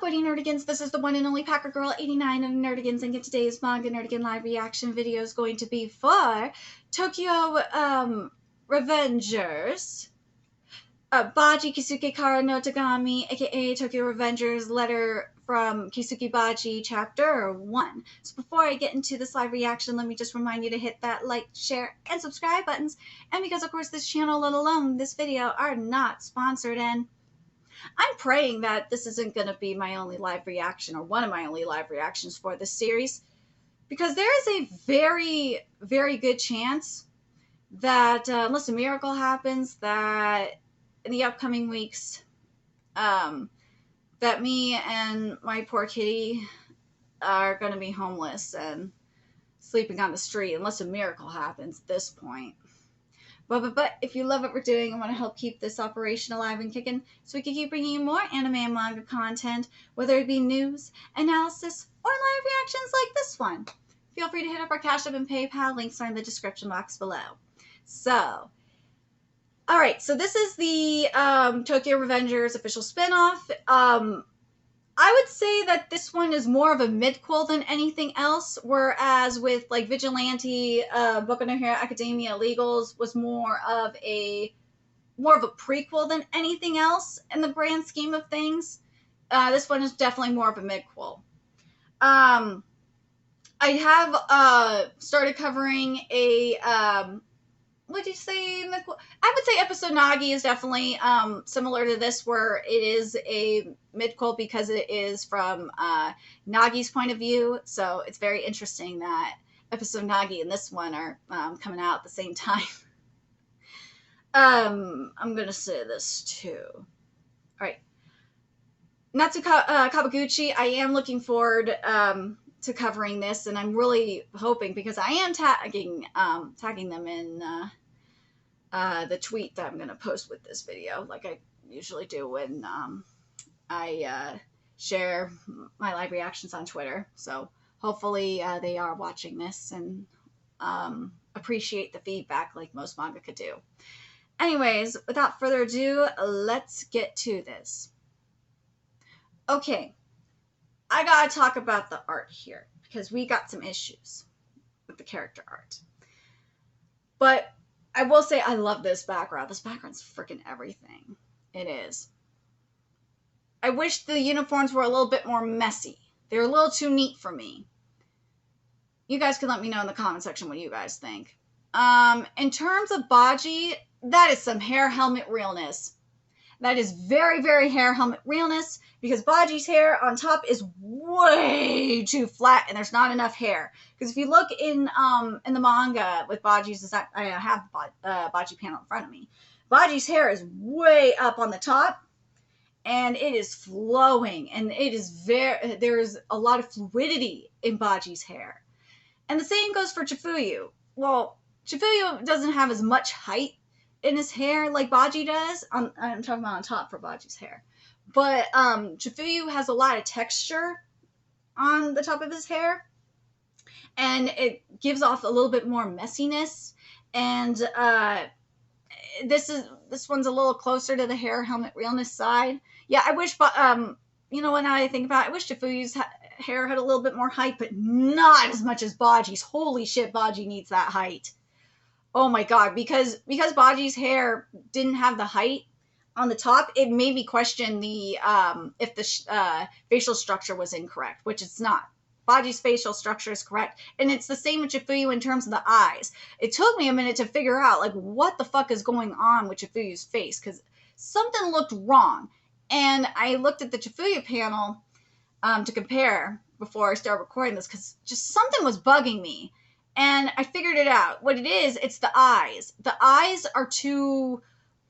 Buddy Nerdigans? This is the one and only Packer Girl 89 of Nerdigans, and today's Manga Nerdigan live reaction video is going to be for Tokyo Revengers. Baji Keisuke Kara no Tagami, aka Tokyo Revengers, letter from Keisuke Baji, chapter 1. So before I get into this live reaction, let me just remind you to hit that like, share, and subscribe buttons. And because, of course, this channel, let alone this video, are not sponsored, and I'm praying that this isn't going to be my only live reaction or one of my only live reactions for this series, because there is a very, very good chance that unless a miracle happens, that in the upcoming weeks, that me and my poor kitty are going to be homeless and sleeping on the street, unless a miracle happens at this point. But if you love what we're doing and want to help keep this operation alive and kicking so we can keep bringing you more anime and manga content, whether it be news, analysis, or live reactions like this one, feel free to hit up our Cash App and PayPal. Links are in the description box below. So, alright, so this is the Tokyo Revengers official spinoff. I would say that this one is more of a midquel than anything else, whereas with like Vigilante, Boku no Hero Academia Illegals was more of a prequel than anything else in the grand scheme of things. This one is definitely more of a midquel. I have started covering a what did you say? I would say episode Nagi is definitely similar to this, where it is a midquel because it is from Nagi's point of view. So it's very interesting that episode Nagi and this one are coming out at the same time. I'm going to say this too. All right. Natsu Kawaguchi, I am looking forward to covering this, and I'm really hoping, because I am tagging them in the tweet that I'm going to post with this video, like I usually do when I share my live reactions on Twitter. So hopefully they are watching this and appreciate the feedback like most manga could do. Anyways, without further ado, let's get to this. Okay, I gotta talk about the art here, because we got some issues with the character art. But I will say I love this background. This background's freaking everything. It is. I wish the uniforms were a little bit more messy. They're a little too neat for me. You guys can let me know in the comment section what you guys think. In terms of Baji, that is some hair helmet realness. That is very, very hair helmet realness, because Baji's hair on top is way too flat and there's not enough hair. Because if you look in the manga with Baji's, I have the Baji panel in front of me. Baji's hair is way up on the top and it is flowing, and it is there's a lot of fluidity in Baji's hair. And the same goes for CHIFUYU. Well, CHIFUYU doesn't have as much height in his hair like Baji does. I'm talking about on top for Baji's hair. But CHIFUYU has a lot of texture on the top of his hair, and it gives off a little bit more messiness. And this one's a little closer to the hair helmet realness side. Yeah, I wish, you know what, now I think about it, I wish CHIFUYU's hair had a little bit more height, but not as much as Baji's. Holy shit, Baji needs that height. Oh my god, because Baji's hair didn't have the height on the top, it made me question the if the facial structure was incorrect, which it's not. Baji's facial structure is correct, and it's the same with CHIFUYU in terms of the eyes. It took me a minute to figure out, like, what the fuck is going on with CHIFUYU's face, because something looked wrong. And I looked at the CHIFUYU panel to compare before I started recording this, because just something was bugging me. And I figured it out. What it is, it's the eyes. The eyes are too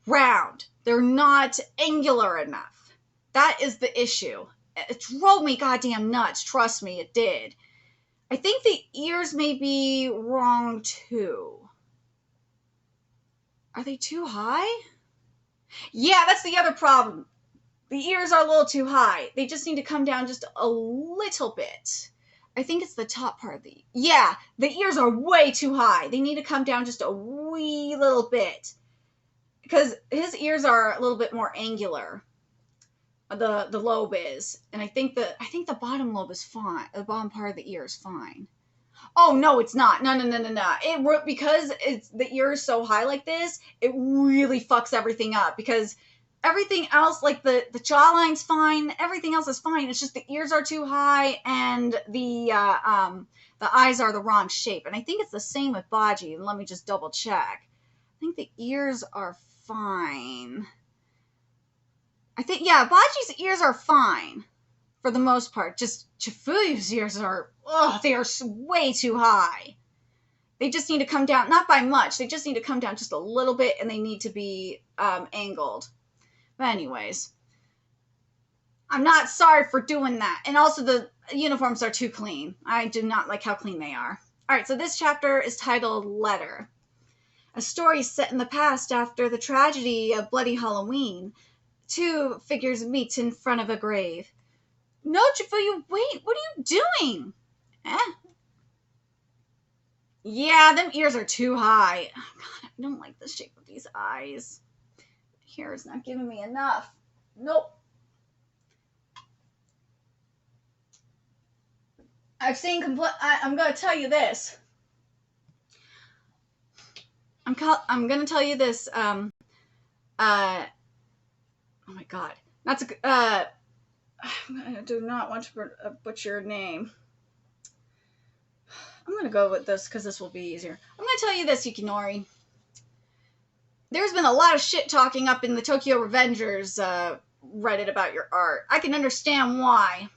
round. They're not angular enough. That is the issue. It drove me goddamn nuts. Trust me, it did. I think the ears may be wrong too. Are they too high? Yeah, that's the other problem. The ears are a little too high. They just need to come down just a little bit. I think it's the top part of the... Yeah, the ears are way too high. They need to come down just a wee little bit, because his ears are a little bit more angular. the lobe is, and I think the bottom lobe is fine. The bottom part of the ear is fine. Oh no, it's not. No. Because the ear is so high like this, it really fucks everything up. Because everything else, like the jawline's fine, everything else is fine. It's just the ears are too high, and the eyes are the wrong shape. And I think it's the same with Baji. And let me just double check. I think the ears are fine. I think, yeah, Baji's ears are fine for the most part. Just Chifuyu's ears are, they are way too high. They just need to come down, not by much. They just need to come down just a little bit, and they need to be angled. But anyways, I'm not sorry for doing that. And also the uniforms are too clean. I do not like how clean they are. All right, so this chapter is titled Letter. A story set in the past after the tragedy of Bloody Halloween. Two figures meet in front of a grave. No, Chifuyu, wait, what are you doing? Yeah, them ears are too high. Oh, God, I don't like the shape of these eyes. Hair is not giving me enough. Nope. I've seen I'm going to tell you this. I'm going to tell you this. Oh my God. That's I do not want to butcher your name. I'm going to go with this because this will be easier. I'm going to tell you this, Yukinori. There's been a lot of shit talking up in the Tokyo Revengers Reddit about your art. I can understand why.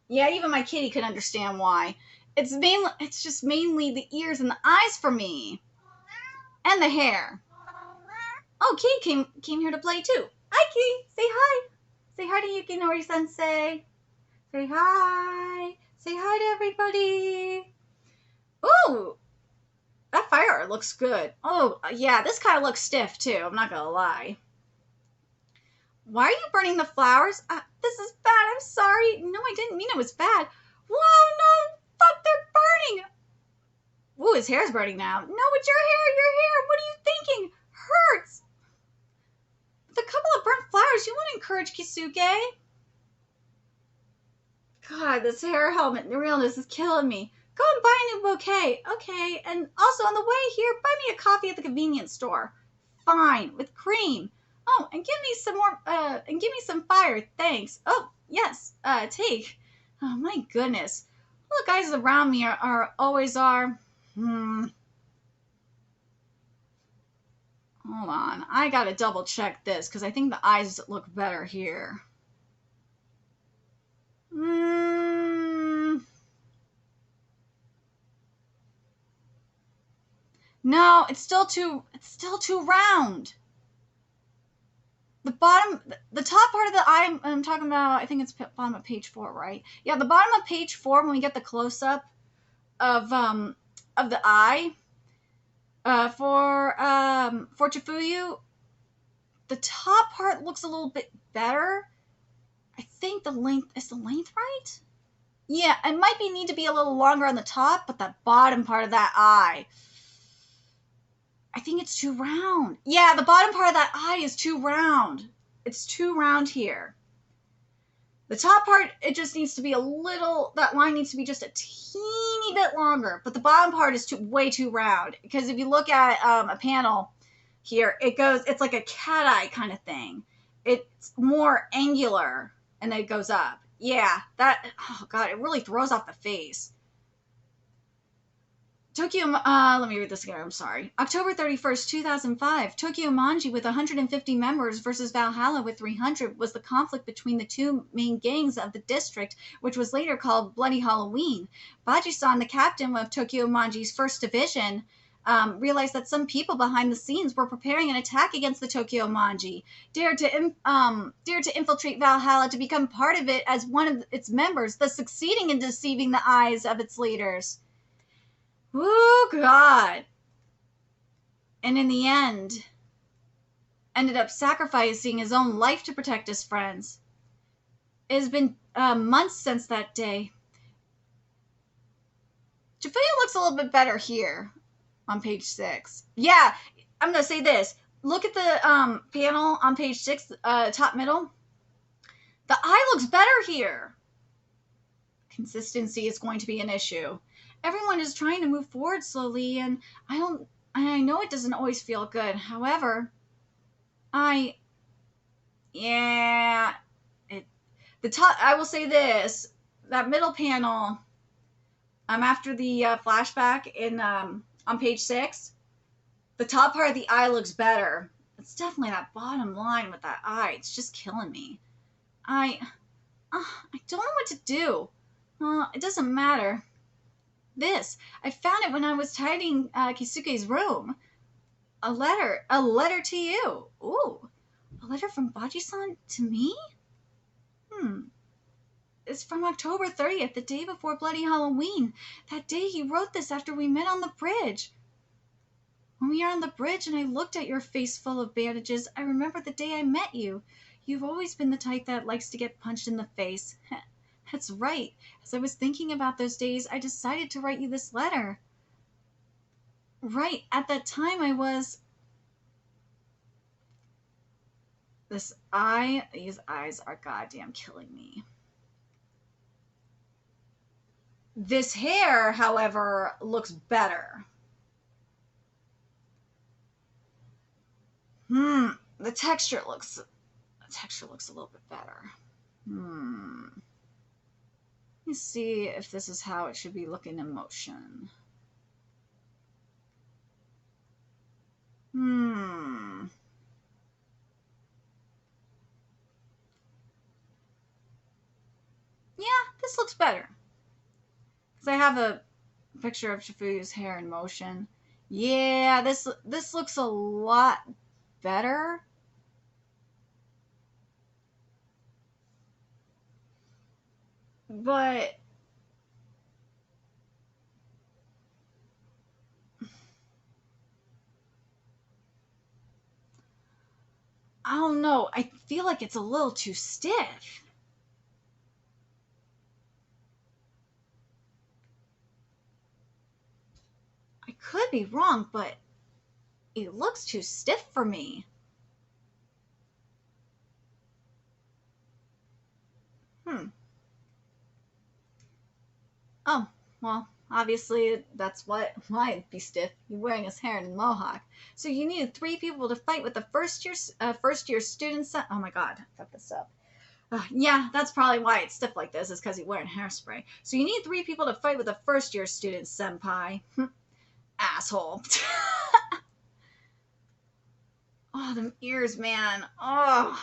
Yeah, even my kitty can understand why. It's just mainly the ears and the eyes for me. And the hair. Oh, Kitty came here to play too. Hi, Kitty. Say hi. Say hi to Yukinori-sensei. Say hi. Say hi to everybody. Ooh. That fire art looks good. Oh, yeah, this kind of looks stiff too. I'm not going to lie. Why are you burning the flowers? This is bad. I'm sorry. No, I didn't mean it was bad. Whoa, no. Fuck, they're burning. Ooh, his hair's burning now. No, it's your hair. Your hair. What are you thinking? Hurts. With a couple of burnt flowers, you want to encourage Keisuke? God, this hair helmet, the realness is killing me. Go and buy a new bouquet. Okay, and also on the way here, buy me a coffee at the convenience store. Fine, with cream. Oh, and give me some more, and give me some fire, thanks. Oh, yes, take. Oh, my goodness. All the guys around me always are. Hold on, I gotta double check this, because I think the eyes look better here. No, it's still too round. The top part of the eye I'm talking about, I think it's bottom of page 4, right? Yeah, the bottom of page 4, when we get the close-up of the eye, for Chifuyu, the top part looks a little bit better. I think the length, is the length right? Yeah, it might need to be a little longer on the top, but the bottom part of that eye, I think it's too round. Yeah, the bottom part of that eye is too round. It's too round here. The top part, it just needs to be a little, that line needs to be just a teeny bit longer, but the bottom part is way too round. Because if you look at a panel here, it's like a cat eye kind of thing. It's more angular, and then it goes up. Yeah, oh God, it really throws off the face. Tokyo, let me read this again, I'm sorry. October 31st, 2005, Tokyo Manji with 150 members versus Valhalla with 300 was the conflict between the two main gangs of the district, which was later called Bloody Halloween. Baji-san, the captain of Tokyo Manji's 1st Division, realized that some people behind the scenes were preparing an attack against the Tokyo Manji, dared to infiltrate Valhalla to become part of it as one of its members, thus succeeding in deceiving the eyes of its leaders. Oh, God. And in the end, ended up sacrificing his own life to protect his friends. It has been months since that day. Chifuyu looks a little bit better here on page 6. Yeah, I'm going to say this. Look at the panel on page 6, top middle. looks better here. Consistency is going to be an issue. Everyone is trying to move forward slowly, and I know it doesn't always feel good. However, yeah, I will say this, that middle panel, after the flashback on page 6, the top part of the eye looks better. It's definitely that bottom line with that eye. It's just killing me. I don't know what to do. It doesn't matter. I found it when I was tidying Keisuke's room. A letter to you. Ooh, a letter from Baji-san to me? It's from October 30th, the day before Bloody Halloween. That day he wrote this after we met on the bridge. When we were on the bridge and I looked at your face full of bandages, I remember the day I met you. You've always been the type that likes to get punched in the face. That's right. As I was thinking about those days, I decided to write you this letter. Right, at that time these eyes are goddamn killing me. This hair, however, looks better. The texture looks a little bit better. Let me see if this is how it should be looking in motion. Yeah, this looks better. Because I have a picture of Chifuyu's hair in motion. Yeah, this looks a lot better. But I don't know. I feel like it's a little too stiff. I could be wrong, but it looks too stiff for me. Oh, well, obviously that's why it'd be stiff. You're wearing his hair in a mohawk. So you needed 3 people to fight with the first year students. Oh my god, I fucked this up. Yeah, that's probably why it's stiff like this, is because you're wearing hairspray. So you need 3 people to fight with a first year student, senpai. Asshole. Oh, them ears, man. Oh.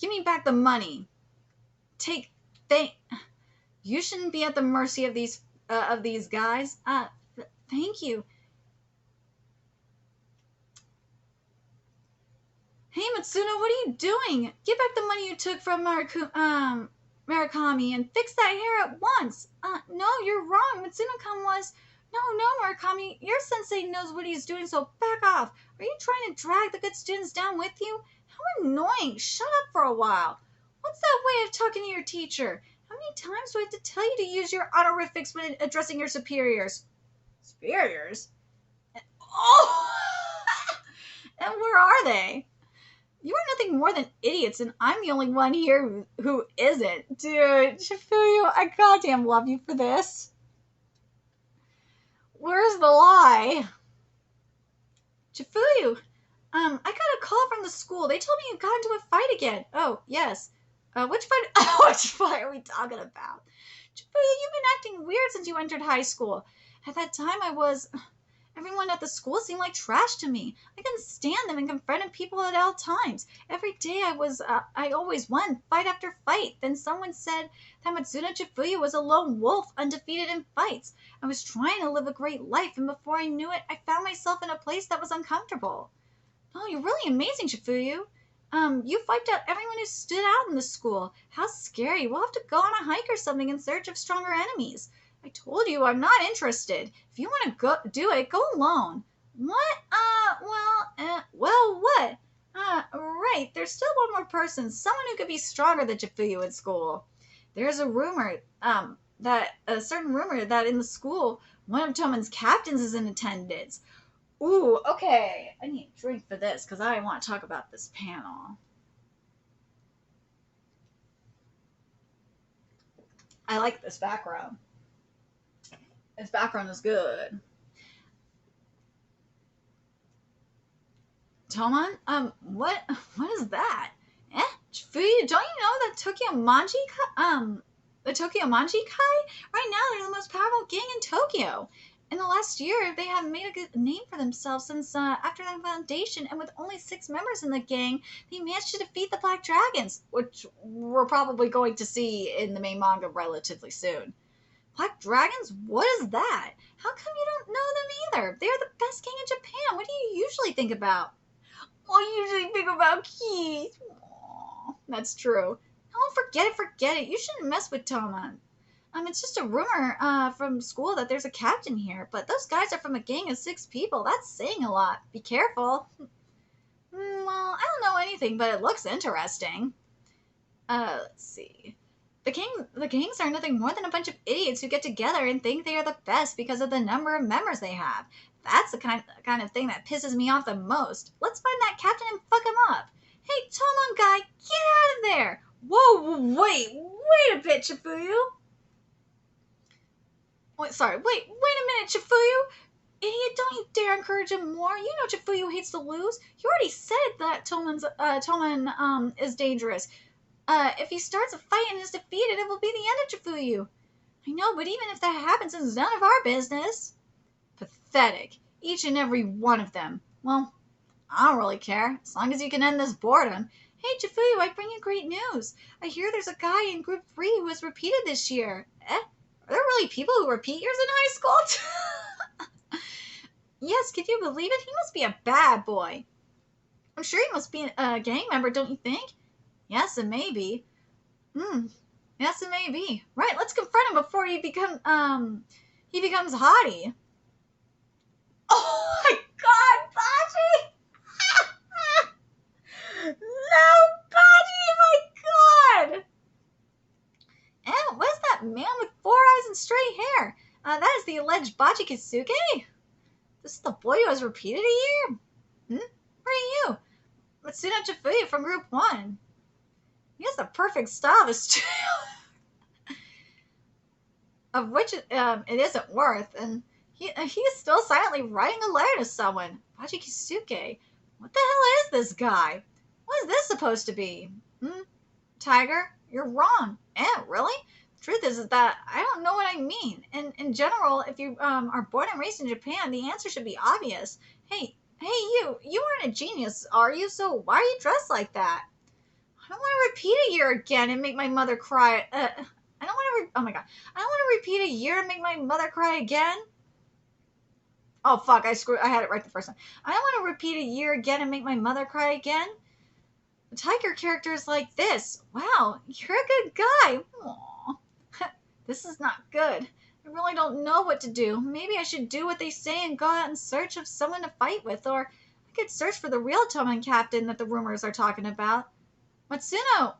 Give me back the money. You shouldn't be at the mercy of these guys. Thank you. Hey, Matsuno, what are you doing? Give back the money you took from Murakami and fix that hair at once. No, you're wrong. Matsuno-kan was... No, Murakami, your sensei knows what he's doing, so back off. Are you trying to drag the good students down with you? How annoying. Shut up for a while. What's that way of talking to your teacher? How many times do I have to tell you to use your honorifics when addressing your superiors? Superiors? Oh! And where are they? You are nothing more than idiots, and I'm the only one here who isn't. Dude, Chifuyu, I goddamn love you for this. Where's the lie? Chifuyu, I got a call from the school. They told me you got into a fight again. Oh, yes. Which fight? Which fight are we talking about? Chifuyu, you've been acting weird since you entered high school. At that time, everyone at the school seemed like trash to me. I couldn't stand them and confronted people at all times. Every day I always won, fight after fight. Then someone said that Matsuno Chifuyu was a lone wolf, undefeated in fights. I was trying to live a great life, and before I knew it, I found myself in a place that was uncomfortable. Oh, you're really amazing, Chifuyu. You wiped out everyone who stood out in the school. How scary. We'll have to go on a hike or something in search of stronger enemies. I told you I'm not interested. If you want to go do it, go alone. What? What? Right. There's still one more person. Someone who could be stronger than Chifuyu in school. There's a rumor, a certain rumor that in the school, one of Toman's captains is in attendance. Ooh, okay. I need a drink for this because I want to talk about this panel. I like this background. This background is good. Toman, what is that? Chifuyu, don't you know that the Tokyo Manji Kai? Right now, they're the most powerful gang in Tokyo. In the last year, they have made a good name for themselves since after their foundation, and with only 6 members in the gang, they managed to defeat the Black Dragons, which we're probably going to see in the main manga relatively soon. Black Dragons? What is that? How come you don't know them either? They are the best gang in Japan. What do you usually think about? Well, I usually think about Keith. Aww, that's true. Oh, forget it. You shouldn't mess with Toman. It's just a rumor from school that there's a captain here, but those guys are from a gang of 6 people. That's saying a lot. Be careful. Well, I don't know anything, but it looks interesting. Let's see. The gangs are nothing more than a bunch of idiots who get together and think they are the best because of the number of members they have. That's the kind of thing that pisses me off the most. Let's find that captain and fuck him up. Hey, Tomon guy, get out of there! Whoa, wait a bit, Chifuyu. Wait a minute, Chifuyu. Idiot, don't you dare encourage him more. You know Chifuyu hates to lose. You already said that Toman is dangerous. If he starts a fight and is defeated, it will be the end of Chifuyu. I know, but even if that happens, it's none of our business. Pathetic. Each and every one of them. Well, I don't really care, as long as you can end this boredom. Hey, Chifuyu, I bring you great news. I hear there's a guy in Group 3 who has repeated this year. Are there really people who repeat years in high school? Yes, can you believe it? He must be a bad boy. I'm sure he must be a gang member, don't you think? Yes, it may be. Yes, it may be. Right, let's confront him before he becomes haughty. Oh my god, Baji! No, Baji, my god! What is that man with 4 eyes and straight hair? That is the alleged Baji Keisuke? This is the boy who has repeated a year? Where are you? Matsuno Chifuyu from Group 1. He has the perfect style of which it isn't worth, and he is still silently writing a letter to someone. Baji Keisuke. What the hell is this guy? What is this supposed to be? Tiger, you're wrong. Really? The truth is that I don't know what I mean. And in general, if you are born and raised in Japan, the answer should be obvious. Hey, you aren't a genius, are you? So why are you dressed like that? I don't want to repeat a year again and make my mother cry. I don't want to. Oh my god! I don't want to repeat a year and make my mother cry again. Oh fuck! I had it right the first time. I don't want to repeat a year again and make my mother cry again. The tiger character is like this. Wow, you're a good guy. Aww. This is not good. I really don't know what to do. Maybe I should do what they say and go out in search of someone to fight with, or I could search for the real Toman captain that the rumors are talking about. Matsuno!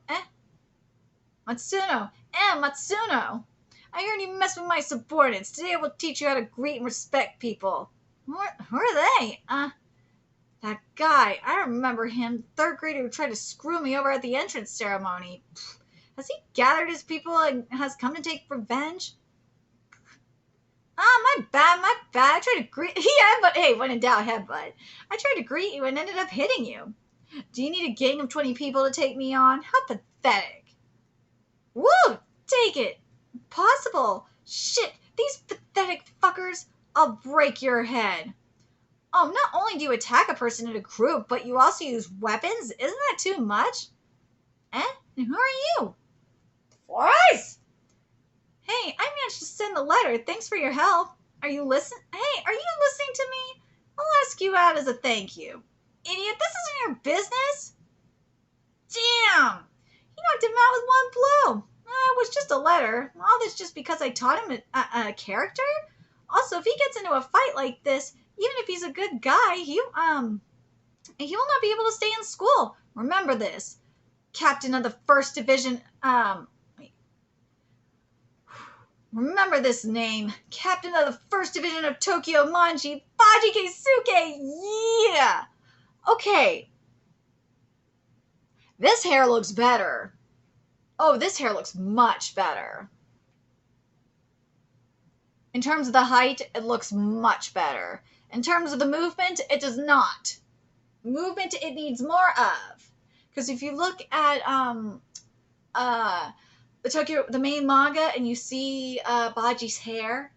Matsuno! Matsuno! I heard you mess with my subordinates. Today I will teach you how to greet and respect people. Who are they? That guy. I remember him. 3rd grader who tried to screw me over at the entrance ceremony. Has he gathered his people and has come to take revenge? My bad. I tried to greet... Hey, when in doubt, headbutt. I tried to greet you and ended up hitting you. Do you need a gang of 20 people to take me on? How pathetic. Woo! Take it. Impossible. Shit, these pathetic fuckers. I'll break your head. Oh, not only do you attack a person in a group, but you also use weapons? Isn't that too much? And who are you? 4 Eyes! Hey, I managed to send the letter. Thanks for your help. Are you listening? Hey, are you listening to me? I'll ask you out as a thank you. Idiot, this isn't your business. Damn! He knocked him out with 1 blow. It was just a letter. All this just because I taught him a character? Also, if he gets into a fight like this, even if he's a good guy, he will not be able to stay in school. Remember this. Captain of the 1st Division, remember this name. Captain of the 1st Division of Tokyo Manji, Baji Keisuke. Yeah! Okay. This hair looks better. Oh, this hair looks much better. In terms of the height, it looks much better. In terms of the movement, it does not. Movement, it needs more of. Because if you look at the main manga and you see Baji's hair,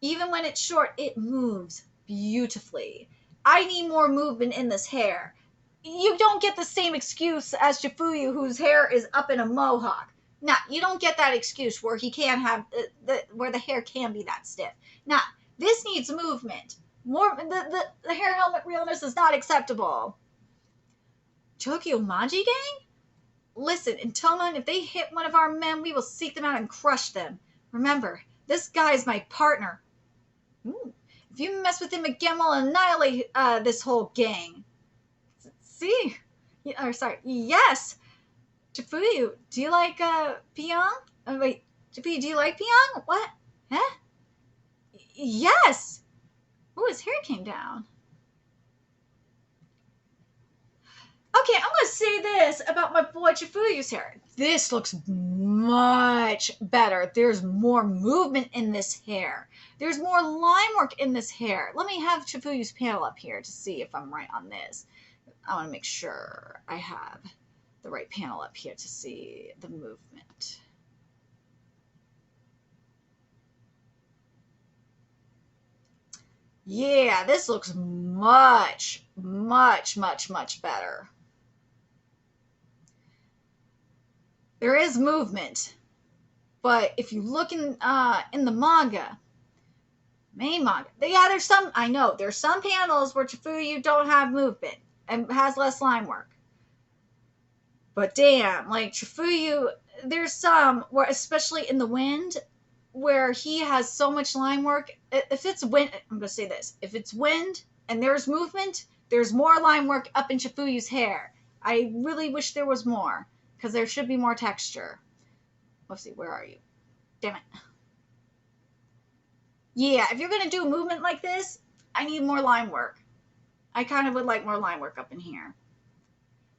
even when it's short, it moves beautifully. I need more movement in this hair. You don't get the same excuse as CHIFUYU, whose hair is up in a mohawk. Nah, you don't get that excuse where he can have where the hair can be that stiff. Nah, this needs movement. More the hair helmet realness is not acceptable. Tokyo Manji gang? Listen, Intoma, if they hit one of our men, we will seek them out and crush them. Remember, this guy is my partner. Ooh. If you mess with him again, we'll annihilate this whole gang. See? Yes! CHIFUYU, do you like Pyong? Wait, CHIFUYU, do you like Pyong? What? Huh? Yes! Oh, his hair came down. Okay, I'm going to say this about my boy CHIFUYU's hair. This looks much better. There's more movement in this hair. There's more line work in this hair. Let me have CHIFUYU's panel up here to see if I'm right on this. I want to make sure I have the right panel up here to see the movement. Yeah, this looks much, much, much, much better. There is movement, but if you look in the manga, main manga, yeah, there's some panels where CHIFUYU don't have movement and has less line work. But damn, like CHIFUYU, there's some where, especially in the wind, where he has so much line work. If it's wind, I'm gonna say this: if it's wind and there's movement, there's more line work up in CHIFUYU's hair. I really wish there was more, because there should be more texture. Let's see, where are you? Damn it. Yeah, if you're gonna do a movement like this, I need more line work. I kind of would like more line work up in here.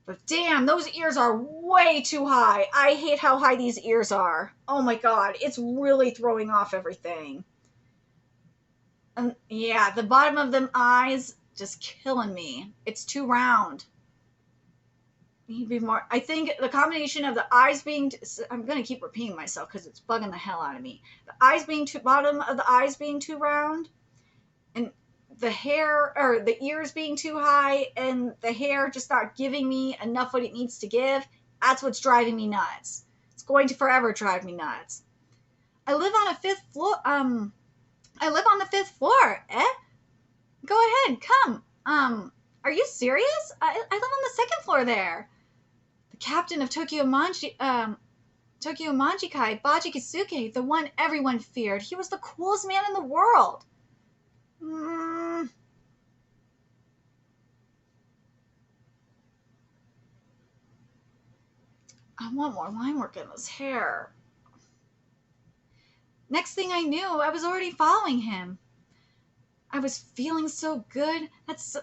But damn, those ears are way too high. I hate how high these ears are. Oh my god, it's really throwing off everything. And yeah, the bottom of them eyes just killing me. It's too round. Need to be more. I think the combination of the eyes being, I'm going to keep repeating myself because it's bugging the hell out of me. The eyes being bottom of the eyes being too round, and the hair, or the ears being too high, and the hair just not giving me enough what it needs to give. That's what's driving me nuts. It's going to forever drive me nuts. I live on a fifth floor. I live on the 5th floor. Go ahead, come. Are you serious? I live on the 2nd floor there. The captain of Tokyo Manjikai, Baji Keisuke, the one everyone feared. He was the coolest man in the world. I want more line work in this hair. Next thing I knew, I was already following him. I was feeling so good. That's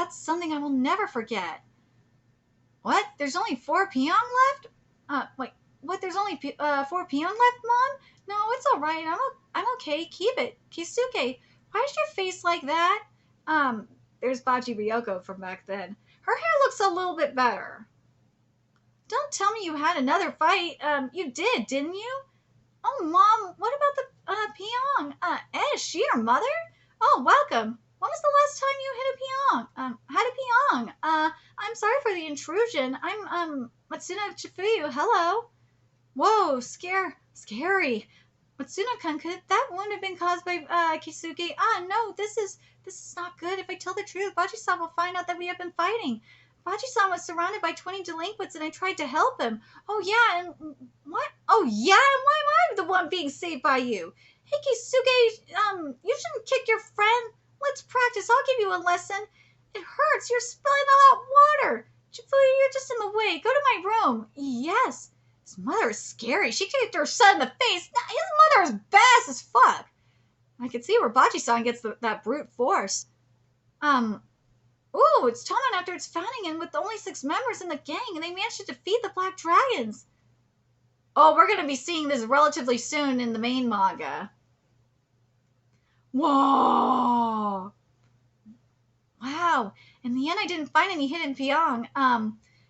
something I will never forget. What? There's only 4 Pyong left? Wait, what? There's only 4 Pyong left, Mom? No, it's all right. I'm okay. Keep it. Keisuke, why is your face like that? There's Baji Ryoko from back then. Her hair looks a little bit better. Don't tell me you had another fight. You did, didn't you? Oh, Mom, what about the Pyong? Is she your mother? Oh, welcome. When was the last time you hit a Pyong? Had a Pyong. I'm sorry for the intrusion. I'm Matsuno of CHIFUYU. Hello. Whoa, scary. Matsuno-kun, could that wound have been caused by Keisuke? No, this is not good. If I tell the truth, Baji-san will find out that we have been fighting. Baji-san was surrounded by 20 delinquents and I tried to help him. Oh yeah, and what? Oh yeah, and why am I the one being saved by you? Hey Keisuke, you shouldn't kick your friend. Let's practice. I'll give you a lesson. It hurts. You're spilling the hot water. CHIFUYU, you're just in the way. Go to my room. Yes. His mother is scary. She kicked her son in the face. His mother is badass as fuck. I can see where Baji-san gets that brute force. Ooh, it's Toman after its founding and with only 6 members in the gang, and they managed to defeat the Black Dragons. Oh, we're gonna be seeing this relatively soon in the main manga. Whoa! Wow. In the end, I didn't find any hidden Pyong.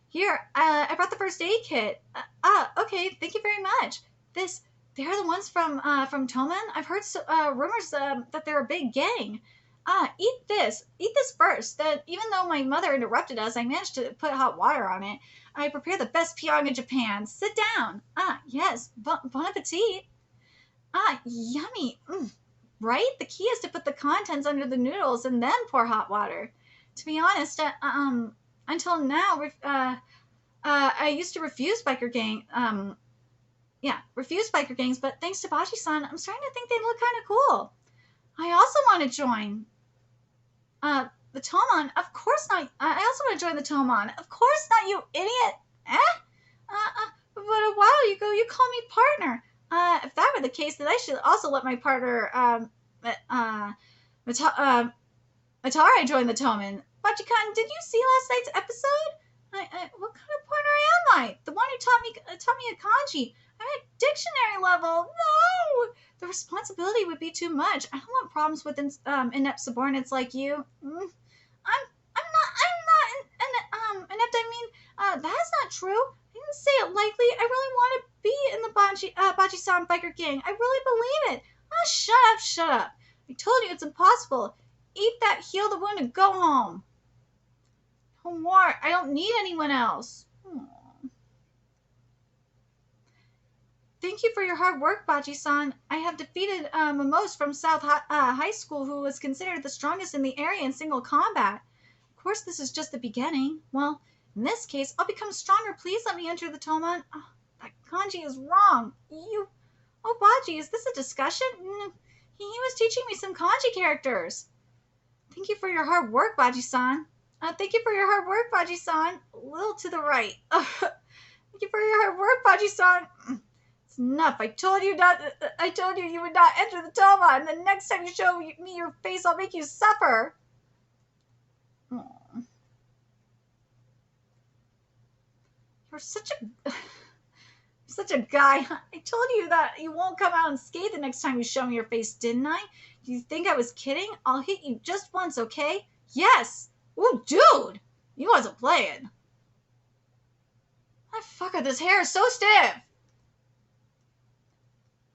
Here, I brought the first aid kit. Okay, thank you very much. This, they're the ones from Toman? I've heard rumors that they're a big gang. Eat this first. That even though my mother interrupted us, I managed to put hot water on it. I prepare the best Pyong in Japan. Sit down. Yes, bon appetit. Yummy. Right? The key is to put the contents under the noodles and then pour hot water. To be honest, until now, I used to refuse biker gangs, but thanks to Baji-san, I'm starting to think they look kind of cool. I also want to join. The Tomon? Of course not. I also want to join the Tomon. Of course not, you idiot. But a while ago, you called me partner. If that were the case, then I should also let my partner, Matare join the Toman. Baji-kan, did you see last night's episode? What kind of partner am I? The one who taught me a kanji. I'm at dictionary level. No! The responsibility would be too much. I don't want problems with inept subordinates like you. I'm not inept. I mean, that's not true. I didn't say it lightly. I really want to be in the Baji-san biker gang. I really believe it. Shut up. I told you it's impossible. Eat that, heal the wound, and go home. No more. I don't need anyone else. Thank you for your hard work, Baji-san. I have defeated Momose from South High School, who was considered the strongest in the area in single combat. Of course, this is just the beginning. Well, in this case, I'll become stronger. Please let me enter the Toman. Oh, that kanji is wrong. Oh, Baji, is this a discussion? He was teaching me some kanji characters. Thank you for your hard work, Baji-san. Thank you for your hard work, Baji-san. A little to the right. Thank you for your hard work, Baji-san. It's enough. I told you you would not enter the Toma, and the next time you show me your face, I'll make you suffer. Aww. You're such a guy. I told you that you won't come out unscathed the next time you show me your face, didn't I? Do you think I was kidding? I'll hit you just once, okay? Yes. Ooh, dude. You wasn't playing. Ah, fucker, this hair is so stiff.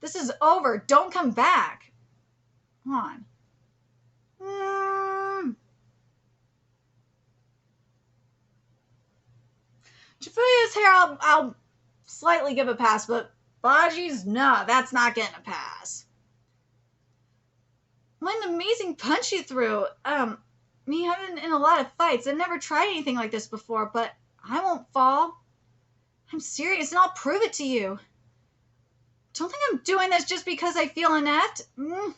This is over. Don't come back. Come on. CHIFUYU's hair, I'll slightly give a pass, but Baji's, no, that's not getting a pass. What an amazing punch you threw. Me, I've been in a lot of fights. I've never tried anything like this before, but I won't fall. I'm serious, and I'll prove it to you. Don't think I'm doing this just because I feel inept. I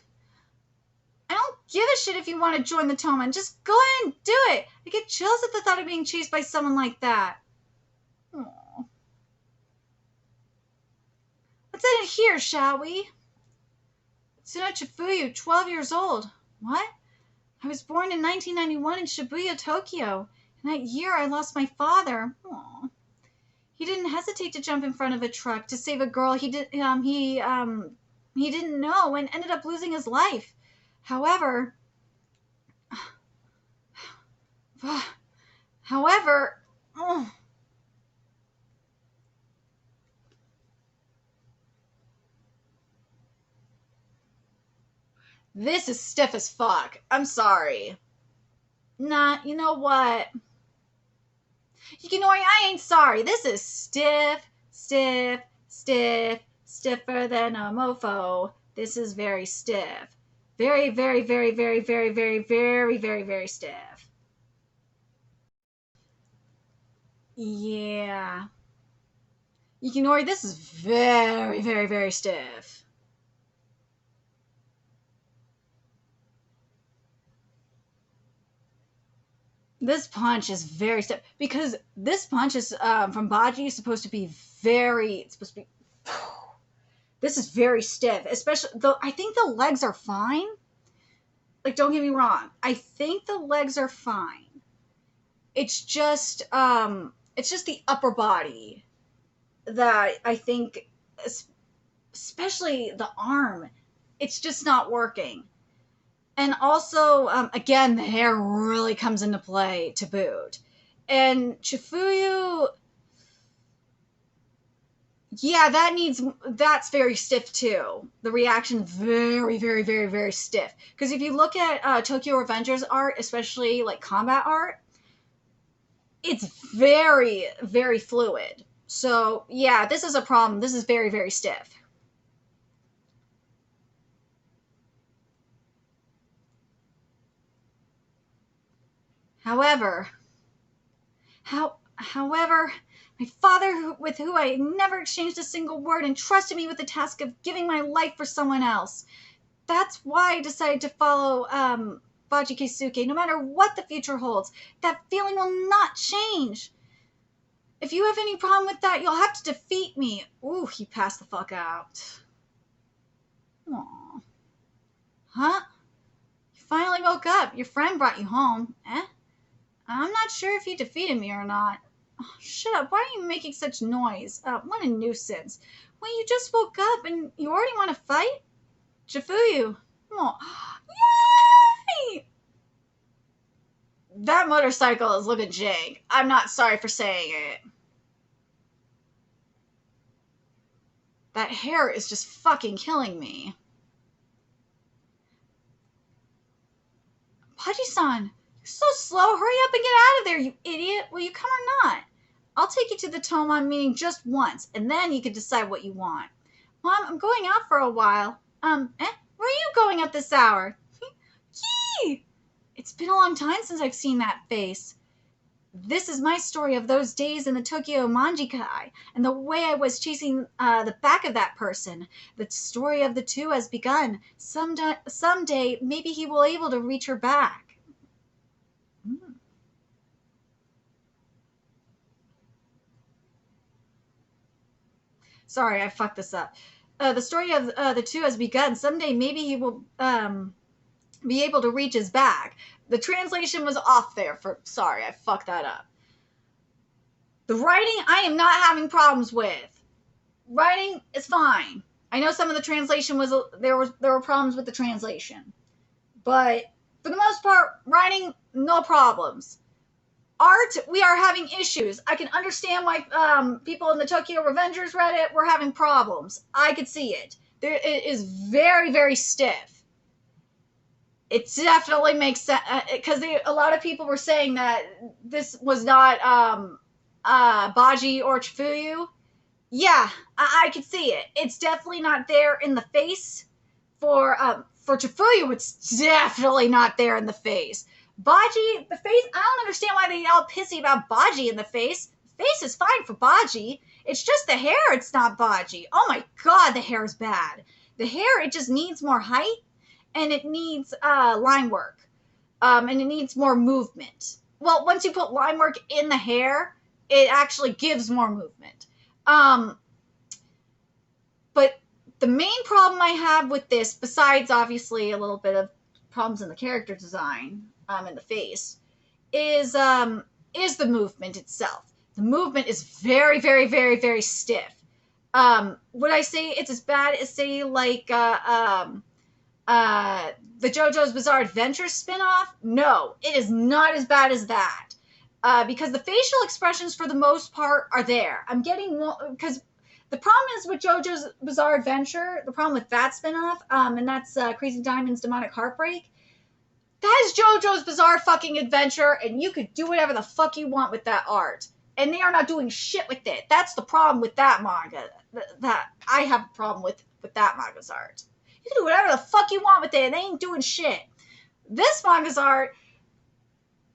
don't give a shit if you want to join the Toman. Just go ahead and do it. I get chills at the thought of being chased by someone like that. Aww. Let's end it here, shall we? Tsuno CHIFUYU, 12 years old. What? I was born in 1991 in Shibuya, Tokyo. In that year, I lost my father. Aww. He didn't hesitate to jump in front of a truck to save a girl he didn't know and ended up losing his life. However, this is stiff as fuck. I'm sorry. Nah, you know what? Yukinori, I ain't sorry. This is stiff, stiffer than a mofo. This is very stiff. Very, very, very, very, very, very, very, very, very stiff. Yeah. Yukinori, this is very, very, very stiff. This punch is very stiff because this punch is from Baji is supposed to be this is very stiff, especially though I think the legs are fine. Like, don't get me wrong. I think the legs are fine. It's just the upper body that I think especially the arm. It's just not working. And also, again, the hair really comes into play to boot. And CHIFUYU, yeah, that's very stiff too. The reaction very, very, very, very stiff. Because if you look at Tokyo Revengers art, especially like combat art, it's very, very fluid. So yeah, this is a problem. This is very, very stiff. However, however, my father, with who I never exchanged a single word, entrusted me with the task of giving my life for someone else. That's why I decided to follow Baji Keisuke, no matter what the future holds. That feeling will not change. If you have any problem with that, you'll have to defeat me. Ooh, he passed the fuck out. Aww. Huh? You finally woke up. Your friend brought you home. Eh? I'm not sure if you defeated me or not. Oh, shut up. Why are you making such noise? What a nuisance. Well, you just woke up and you already want to fight? CHIFUYU. Oh, yay! That motorcycle is looking jank. I'm not sorry for saying it. That hair is just fucking killing me. Baji-san, you're so slow. Hurry up and get out of there, you idiot. Will you come or not? I'll take you to the Tomon meeting just once, and then you can decide what you want. Mom, I'm going out for a while. Where are you going at this hour? Yee! It's been a long time since I've seen that face. This is my story of those days in the Tokyo Manjikai, and the way I was chasing the back of that person. The story of the two has begun. Someday, maybe he will be able to reach her back. Mm. Sorry, I fucked this up. The story of the two has begun. Someday, maybe he will be able to reach his back. The translation was off there. Sorry, I fucked that up. The writing, I am not having problems with. Writing is fine. I know some of the translation was there were problems with the translation, but for the most part, writing no problems. Art, we are having issues. I can understand why people in the Tokyo Revengers Reddit were having problems. I could see it. It is very, very stiff. It definitely makes sense because a lot of people were saying that this was not Baji or CHIFUYU. Yeah, I could see it. It's definitely not there in the face. For CHIFUYU, it's definitely not there in the face. Baji, the face, I don't understand why they all pissy about Baji in the face. The face is fine for Baji. It's just the hair, it's not Baji. Oh my god, the hair is bad. The hair, it just needs more height, and it needs line work. And it needs more movement. Well, once you put line work in the hair, it actually gives more movement. But the main problem I have with this, besides obviously a little bit of problems in the character design, in the face, is the movement itself. The movement is very, very, very, very stiff. Would I say it's as bad as, say, like the JoJo's Bizarre Adventure spinoff? No, it is not as bad as that. Because the facial expressions, for the most part, are there. I'm getting because the problem is with JoJo's Bizarre Adventure. The problem with that spinoff, and that's Crazy Diamond's Demonic Heartbreak. That is JoJo's Bizarre fucking Adventure, and you could do whatever the fuck you want with that art. And they are not doing shit with it. That's the problem with that manga. That I have a problem with that manga's art. You can do whatever the fuck you want with it. They ain't doing shit. This manga's art,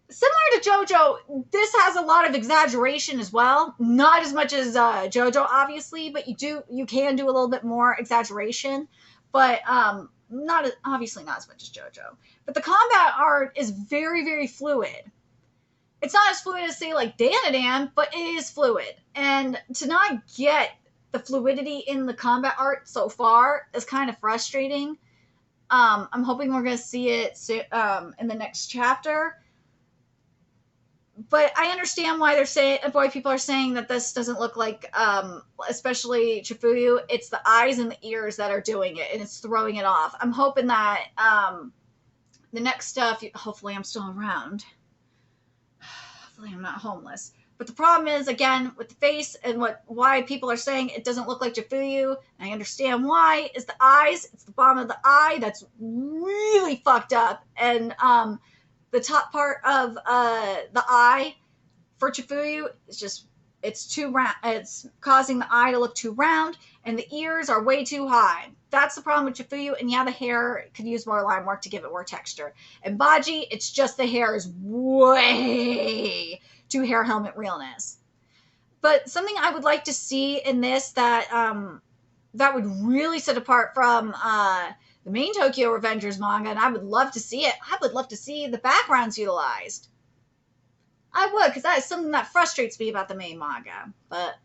similar to JoJo, this has a lot of exaggeration as well. Not as much as JoJo, obviously, but you can do a little bit more exaggeration. But obviously not as much as JoJo. But the combat art is very, very fluid. It's not as fluid as, say, like Dandadan, but it is fluid. And to not get the fluidity in the combat art so far is kind of frustrating. I'm hoping we're going to see it in the next chapter. but I understand why people are saying that this doesn't look like, especially Chifuyu. It's the eyes and the ears that are doing it, and it's throwing it off. I'm hoping that the next stuff. Hopefully, I'm still around. Hopefully, I'm not homeless. But the problem is, again, with the face and why people are saying it doesn't look like Chifuyu, and I understand why, is the eyes. It's the bottom of the eye that's really fucked up, and the top part of the eye for Chifuyu is it's too round. It's causing the eye to look too round, and the ears are way too high. That's the problem with Chifuyu. And yeah, the hair could use more line work to give it more texture. And Baji, it's just the hair is way too hair helmet realness. But something I would like to see in this that that would really set apart from the main Tokyo Revengers manga, and I would love to see it. I would love to see the backgrounds utilized. I would, because that is something that frustrates me about the main manga. But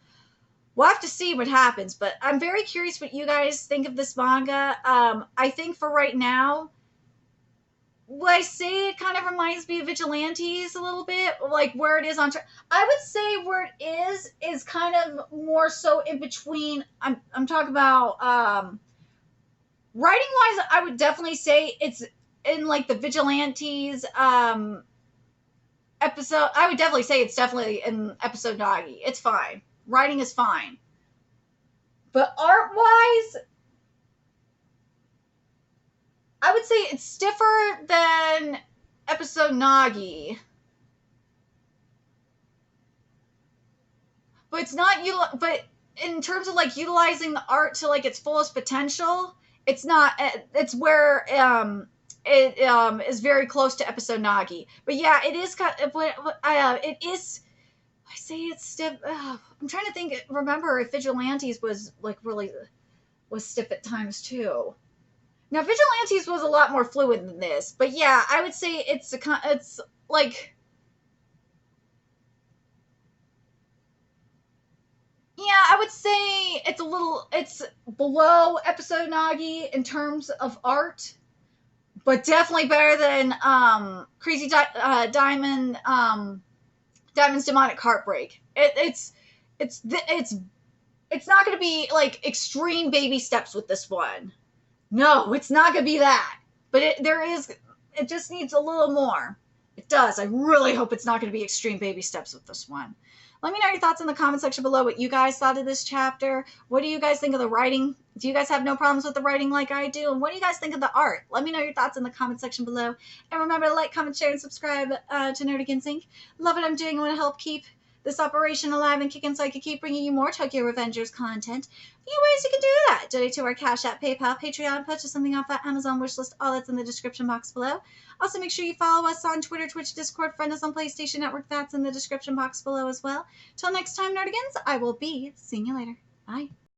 we'll have to see what happens. But I'm very curious what you guys think of this manga. I think for right now, what I say, it kind of reminds me of Vigilantes a little bit, like where it is on track. I would say where it is kind of more so in between. I'm talking about writing wise. I would definitely say it's in like the Vigilantes episode. I would definitely say it's definitely in episode Nagi. It's fine. Writing is fine. But art-wise, I would say it's stiffer than episode Nagi. But it's not, but in terms of like utilizing the art to like its fullest potential, it's not, it's where it is very close to episode Nagi. But yeah, it is it is, I say it's stiff. I'm trying to remember if Vigilantes was like really was stiff at times too. Now Vigilantes was a lot more fluid than this, but yeah, I would say it's like, yeah, I would say it's below episode Nagi in terms of art, but definitely better than Crazy Diamond, Diamond's Demonic Heartbreak. It's not going to be like extreme baby steps with this one. No, it's not going to be that. But it just needs a little more. It does. I really hope it's not going to be extreme baby steps with this one. Let me know your thoughts in the comment section below, what you guys thought of this chapter. What do you guys think of the writing? Do you guys have no problems with the writing like I do? And what do you guys think of the art? Let me know your thoughts in the comment section below. And remember to like, comment, share, and subscribe to Nerdigans Inc. Love what I'm doing. I want to help keep this operation alive and kicking so I can keep bringing you more Tokyo Revengers content. Few ways you can do that. Donate to our Cash App, PayPal, Patreon, purchase something off that Amazon wishlist. All that's in the description box below. Also, make sure you follow us on Twitter, Twitch, Discord, friend us on PlayStation Network. That's in the description box below as well. Till next time, Nerdigans, I will be seeing you later. Bye.